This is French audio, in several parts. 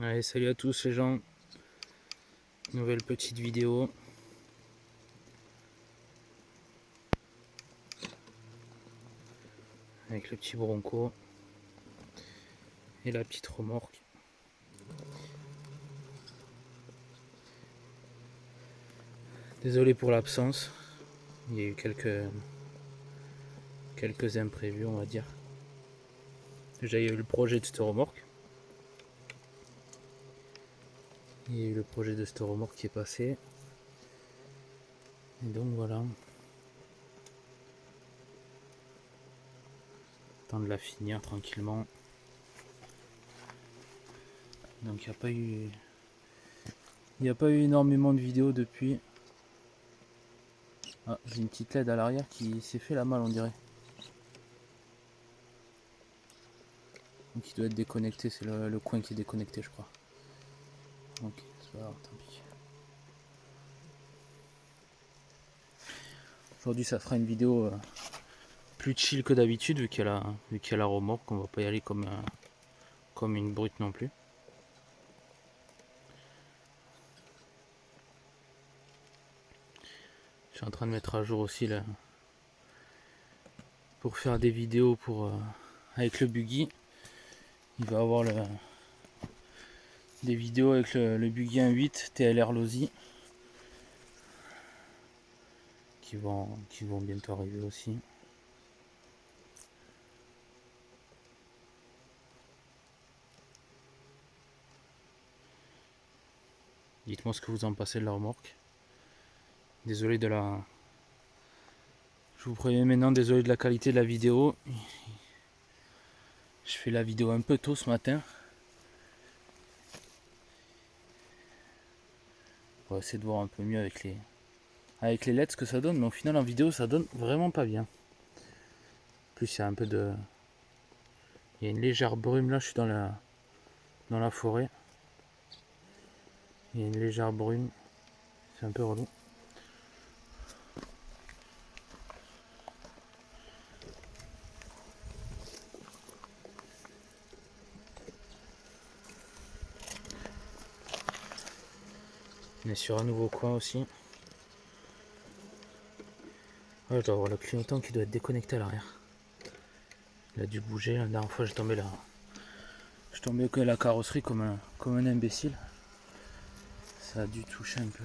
Allez, salut à tous les gens, nouvelle petite vidéo. Avec le petit Bronco et la petite remorque. Désolé pour l'absence, il y a eu quelques imprévus on va dire. Déjà il y a eu le projet de cette remorque. Il y a eu le projet de cette remorque qui est passé. Et donc voilà. Temps de la finir tranquillement. Donc il n'y a pas eu énormément de vidéos depuis. Ah, j'ai une petite LED à l'arrière qui s'est fait la malle on dirait. Donc il doit être déconnecté, c'est le coin qui est déconnecté je crois. Ok, c'est pas grave, tant pis. Aujourd'hui ça fera une vidéo plus chill que d'habitude vu qu'il y a la remorque, on va pas y aller comme une brute non plus. Je suis en train de mettre à jour aussi là pour faire des vidéos avec le buggy. Il va y avoir des vidéos avec le buggy 1.8 TLR Losi qui vont bientôt arriver aussi. Dites-moi ce que vous en pensez de la remorque. Désolé de la... Je vous préviens maintenant, désolé de la qualité de la vidéo. Je fais la vidéo un peu tôt ce matin. On va essayer de voir un peu mieux avec les LED ce que ça donne, mais au final en vidéo ça donne vraiment pas bien. En plus il y a un peu de... Il y a une légère brume là, je suis dans la forêt. Il y a une légère brume, c'est un peu relou. On est sur un nouveau coin aussi. Ah, je dois avoir le clignotant qui doit être déconnecté à l'arrière. Il a dû bouger, la dernière fois j'ai tombé là. Je tombais que la carrosserie comme un imbécile. Ça a dû toucher un peu.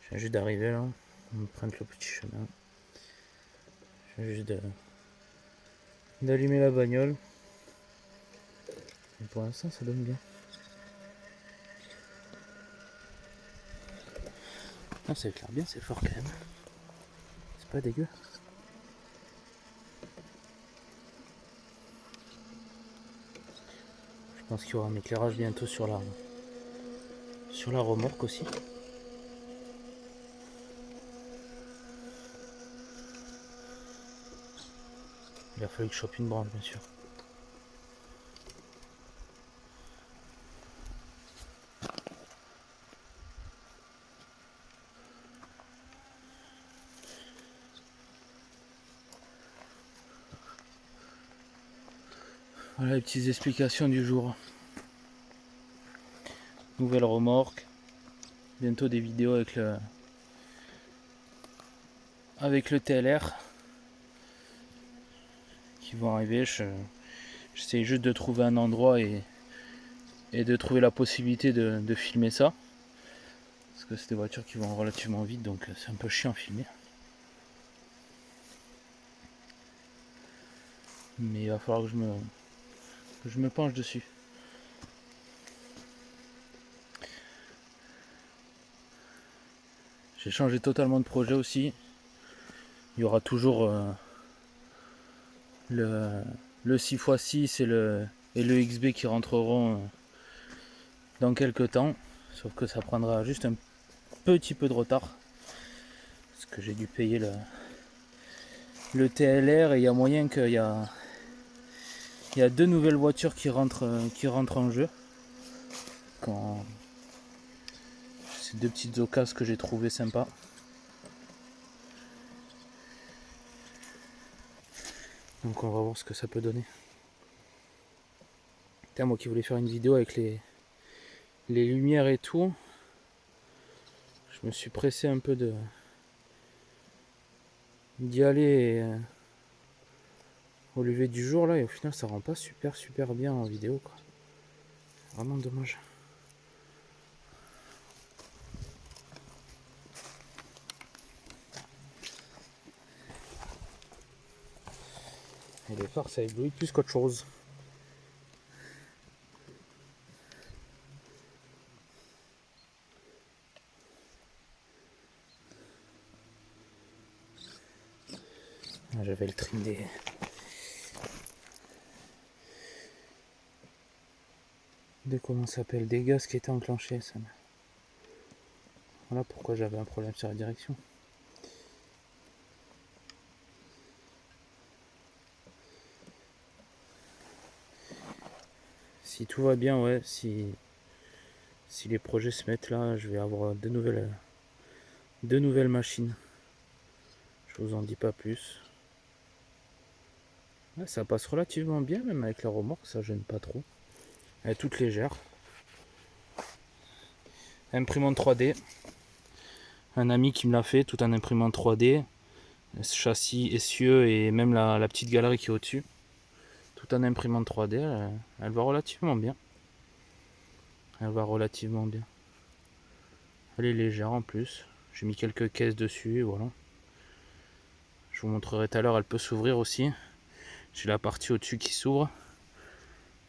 Je viens juste d'arriver là. On prend le petit chemin. Je viens juste d'allumer la bagnole. Et pour l'instant ça donne bien. Non, ça éclaire bien, c'est fort quand même. C'est pas dégueu. Je pense qu'il y aura un éclairage bientôt sur la remorque aussi. Il a fallu que je chope une branche bien sûr. Voilà les petites explications du jour. Nouvelle remorque. Bientôt des vidéos avec le TLR qui vont arriver. J'essaie juste de trouver un endroit et de trouver la possibilité de filmer ça. Parce que c'est des voitures qui vont relativement vite, donc c'est un peu chiant à filmer. Mais il va falloir que je me penche dessus. J'ai changé totalement de projet aussi. Il y aura toujours le 6x6 et le XB qui rentreront dans quelques temps. Sauf que ça prendra juste un petit peu de retard. Parce que j'ai dû payer le TLR et il y a moyen qu'il y a deux nouvelles voitures qui rentrent en jeu. Quand c'est deux petites occasions que j'ai trouvées sympas. Donc on va voir ce que ça peut donner. Putain, moi qui voulais faire une vidéo avec les lumières et tout, je me suis pressé un peu d'y aller au lever du jour là, et au final ça rend pas super bien en vidéo quoi. Vraiment dommage. Et les phares ça éblouit plus qu'autre chose. J'avais le trim comment ça s'appelle, des gaz qui étaient enclenchés. Voilà pourquoi j'avais un problème sur la direction. Si tout va bien, ouais, si les projets se mettent là, je vais avoir deux nouvelles machines. Je vous en dis pas plus. Ouais, ça passe relativement bien, même avec la remorque, ça gêne pas trop. Elle est toute légère. Imprimante 3D. Un ami qui me l'a fait, tout en imprimante 3D. Châssis, essieu et même la petite galerie qui est au-dessus. Tout en imprimante 3D, elle va relativement bien. Elle va relativement bien. Elle est légère en plus. J'ai mis quelques caisses dessus, et voilà. Je vous montrerai tout à l'heure, elle peut s'ouvrir aussi. J'ai la partie au-dessus qui s'ouvre,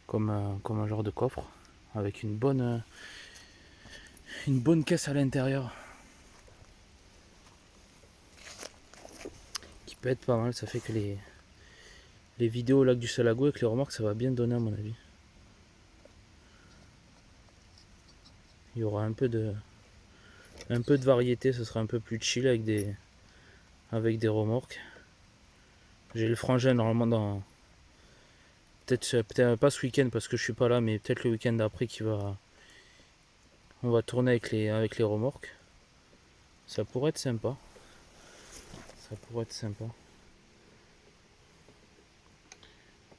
comme un genre de coffre, avec une bonne caisse à l'intérieur. Qui peut être pas mal, ça fait que les vidéos au lac du Salago avec les remorques, ça va bien donner à mon avis. Il y aura un peu de variété, ce sera un peu plus chill avec des remorques. J'ai le frangin normalement dans peut-être pas ce week-end parce que je suis pas là, mais peut-être le week-end d'après on va tourner avec les remorques. Ça pourrait être sympa.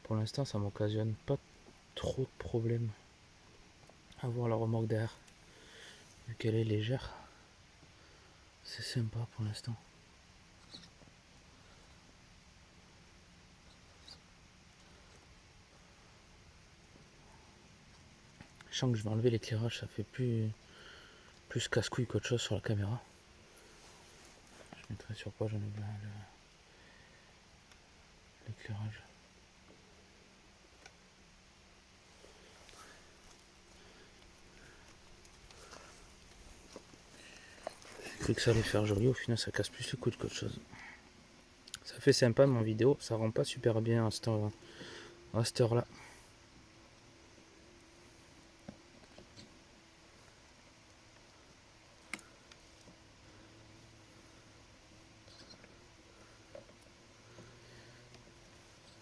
Pour l'instant, ça m'occasionne pas trop de problèmes à voir la remorque derrière, vu qu'elle est légère. C'est sympa pour l'instant. Je sens que je vais enlever l'éclairage, ça fait plus casse-couille qu'autre chose sur la caméra. Je mettrai sur quoi j'en ai l'éclairage. J'ai cru que ça allait faire joli, au final ça casse plus les couilles qu'autre chose. Ça fait sympa mon vidéo, ça rend pas super bien à cette heure-là.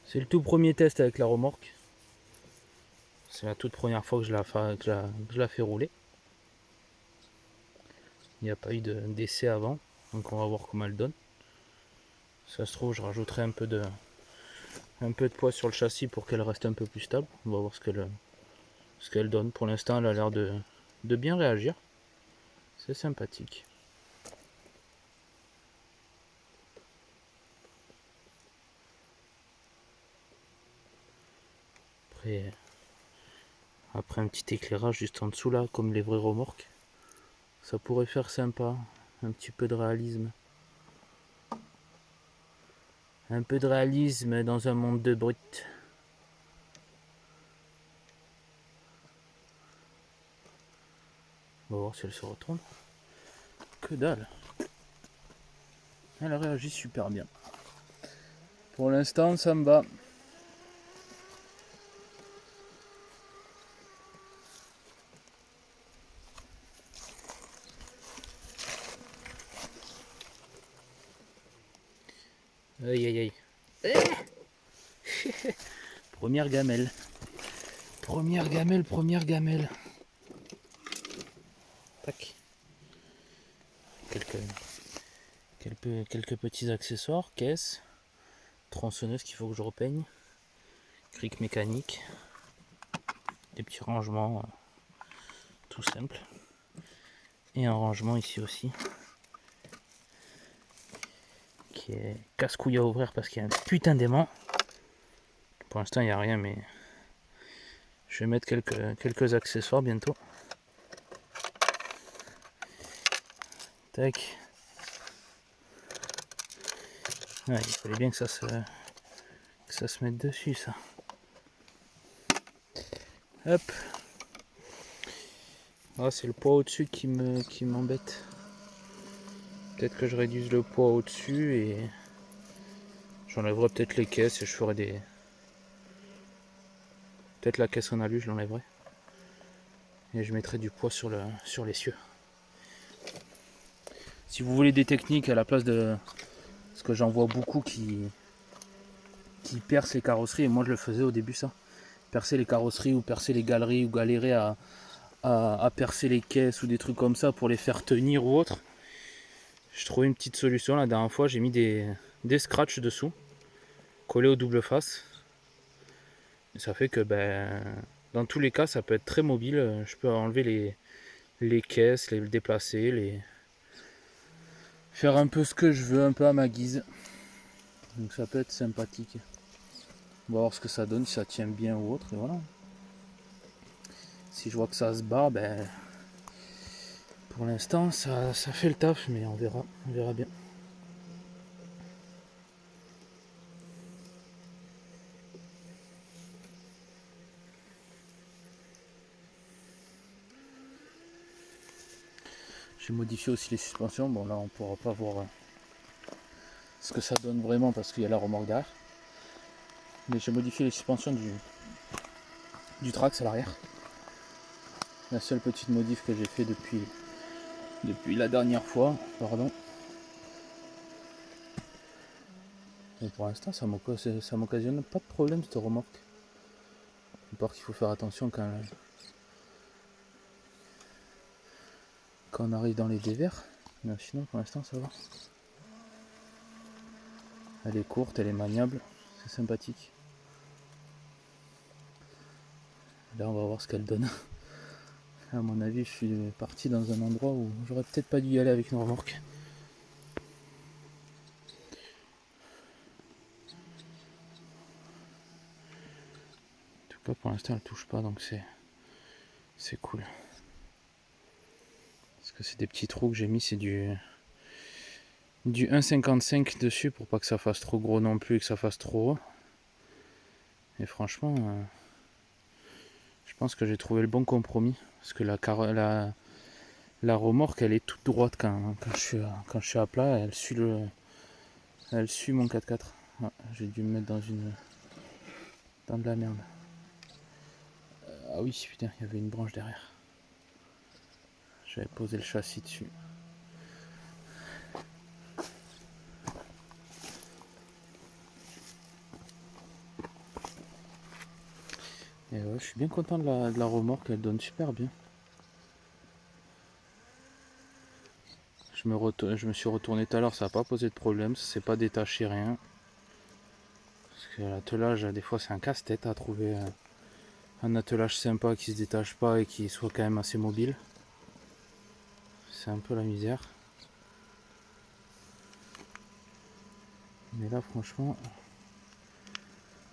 C'est le tout premier test avec la remorque. C'est la toute première fois que je la fais rouler. Il n'y a pas eu d'essai avant, donc on va voir comment elle donne. Si ça se trouve, je rajouterai un peu de poids sur le châssis pour qu'elle reste un peu plus stable. On va voir ce qu'elle donne. Pour l'instant, elle a l'air de bien réagir. C'est sympathique. Après un petit éclairage juste en dessous là, comme les vraies remorques, ça pourrait faire sympa. Un petit peu de réalisme. Un peu de réalisme dans un monde de brut. On va voir si elle se retourne. Que dalle. Elle réagit super bien. Pour l'instant, ça me va. Aïe aïe aïe. Première gamelle. Première gamelle. Tac. Quelques petits accessoires, caisse, tronçonneuse qu'il faut que je repeigne. Cric mécanique. Des petits rangements tout simples. Et un rangement ici aussi. Qui est casse-couille à ouvrir parce qu'il y a un putain d'aimant. Pour l'instant il n'y a rien, mais je vais mettre quelques accessoires bientôt. Tac. Ouais, il fallait bien que ça se mette dessus, ça. Hop. Ah, c'est le poids au-dessus qui m'embête. Peut-être que je réduise le poids au-dessus et j'enlèverai peut-être les caisses et je ferai des... Peut-être la caisse en alu, je l'enlèverai. Et je mettrai du poids sur l'essieu. Si vous voulez des techniques à la place de... Parce que j'en vois beaucoup qui percent les carrosseries, et moi je le faisais au début ça. Percer les carrosseries ou percer les galeries ou galérer à percer les caisses ou des trucs comme ça pour les faire tenir ou autre. Je trouvais une petite solution la dernière fois, j'ai mis des scratchs dessous, collés aux double faces. Et ça fait que dans tous les cas ça peut être très mobile, je peux enlever les caisses, les déplacer, faire un peu ce que je veux, un peu à ma guise. Donc ça peut être sympathique. On va voir ce que ça donne, si ça tient bien ou autre, et voilà. Si je vois que ça se bat, pour l'instant ça fait le taf, mais on verra bien. J'ai modifié aussi les suspensions. Bon là on pourra pas voir ce que ça donne vraiment parce qu'il y a la remorque derrière. Mais j'ai modifié les suspensions du Trax à l'arrière. La seule petite modif que j'ai fait depuis la dernière fois. Pardon. Et pour l'instant ça m'occasionne pas de problème cette remorque. À part qu'il faut faire attention quand on arrive dans les dévers. Mais sinon pour l'instant ça va. Elle est courte, elle est maniable, c'est sympathique. Là on va voir ce qu'elle donne. À mon avis je suis parti dans un endroit où j'aurais peut-être pas dû y aller avec une remorque. En tout cas pour l'instant elle touche pas, donc c'est cool. Parce que c'est des petits trous que j'ai mis, c'est du 1,55 dessus pour pas que ça fasse trop gros non plus et que ça fasse trop haut. Et franchement, je pense que j'ai trouvé le bon compromis. Parce que la remorque elle est toute droite quand je suis à plat, elle suit mon 4x4. Ah, j'ai dû me mettre dans de la merde. Ah oui, putain, il y avait une branche derrière. J'avais posé le châssis dessus. Et ouais, je suis bien content de la remorque, elle donne super bien. Je me suis retourné tout à l'heure, ça n'a pas posé de problème, ça s'est pas détaché, rien. Parce que l'attelage, des fois c'est un casse-tête à trouver un attelage sympa qui se détache pas et qui soit quand même assez mobile. C'est un peu la misère. Mais là franchement,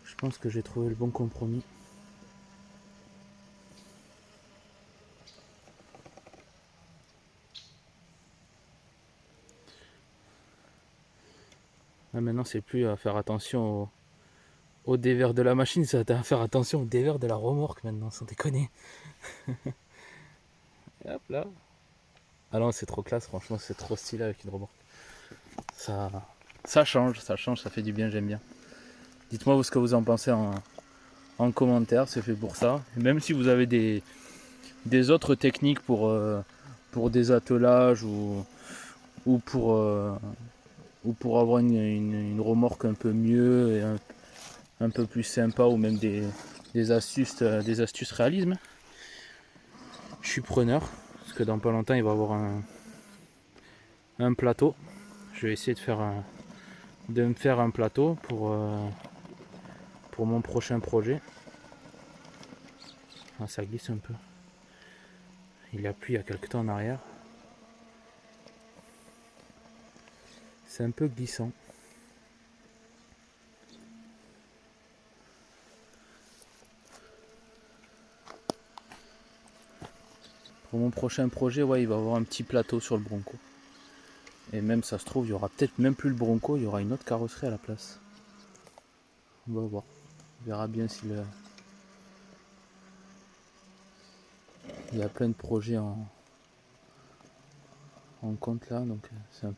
je pense que j'ai trouvé le bon compromis. Là maintenant c'est plus à faire attention au dévers de la machine, ça va à faire attention au dévers de la remorque maintenant, sans déconner. Et hop là. Ah non, c'est trop classe, franchement c'est trop stylé avec une remorque. Ça change, ça fait du bien, j'aime bien. Dites-moi ce que vous en pensez en commentaire, c'est fait pour ça. Et même si vous avez des autres techniques pour des attelages ou pour avoir une remorque un peu mieux et un peu plus sympa, ou même des astuces réalisme, je suis preneur. Parce que dans pas longtemps il va y avoir un plateau. Je vais essayer de faire de me faire un plateau pour mon prochain projet. Ah, ça glisse un peu. Il a plu il y a quelques temps en arrière. C'est un peu glissant. Pour mon prochain projet, ouais, il va y avoir un petit plateau sur le Bronco. Et même, ça se trouve, il y aura peut-être même plus le Bronco, il y aura une autre carrosserie à la place. On va voir. On verra bien si le... Il y a plein de projets en compte là, donc c'est un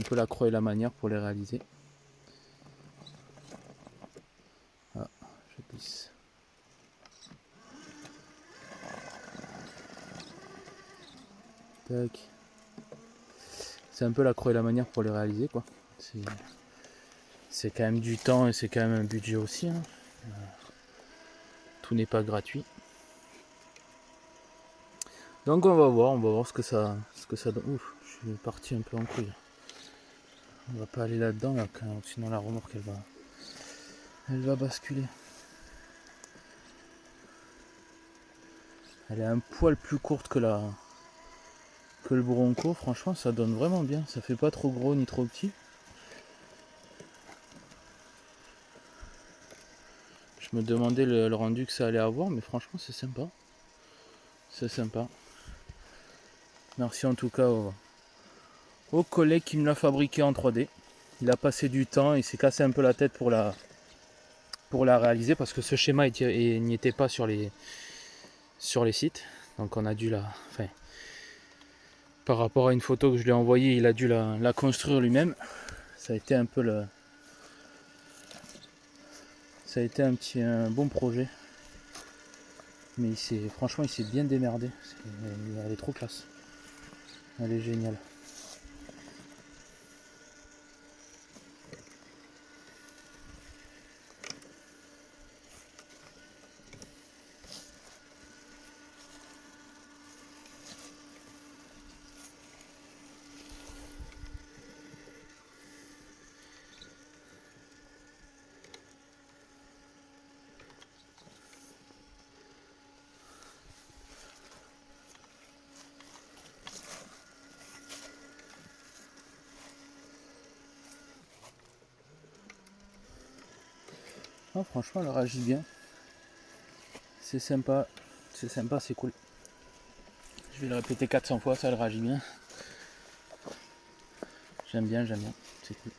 peu la croix et la manière pour les réaliser. Ah, je glisse. Tac. C'est un peu la croix et la manière pour les réaliser, quoi. C'est quand même du temps et c'est quand même un budget aussi, hein. Tout n'est pas gratuit. Donc on va voir ce que ça donne. Ouf, je suis parti un peu en couille. On va pas aller là-dedans là, sinon la remorque elle va basculer. Elle est un poil plus courte que le Bronco, franchement ça donne vraiment bien, ça fait pas trop gros ni trop petit. Je me demandais le rendu que ça allait avoir, mais franchement c'est sympa. C'est sympa. Merci en tout cas au collègue qui me l'a fabriqué en 3D. Il a passé du temps, il s'est cassé un peu la tête pour la réaliser parce que ce schéma n'y était pas sur les sites. Donc on a dû enfin, par rapport à une photo que je lui ai envoyée, il a dû la construire lui-même. Ça a été un peu ça a été un bon projet. Mais franchement il s'est bien démerdé. Elle est trop classe. Elle est géniale. Oh, franchement elle réagit bien. C'est sympa, c'est cool. Je vais le répéter 400 fois, ça elle réagit bien. J'aime bien, c'est cool.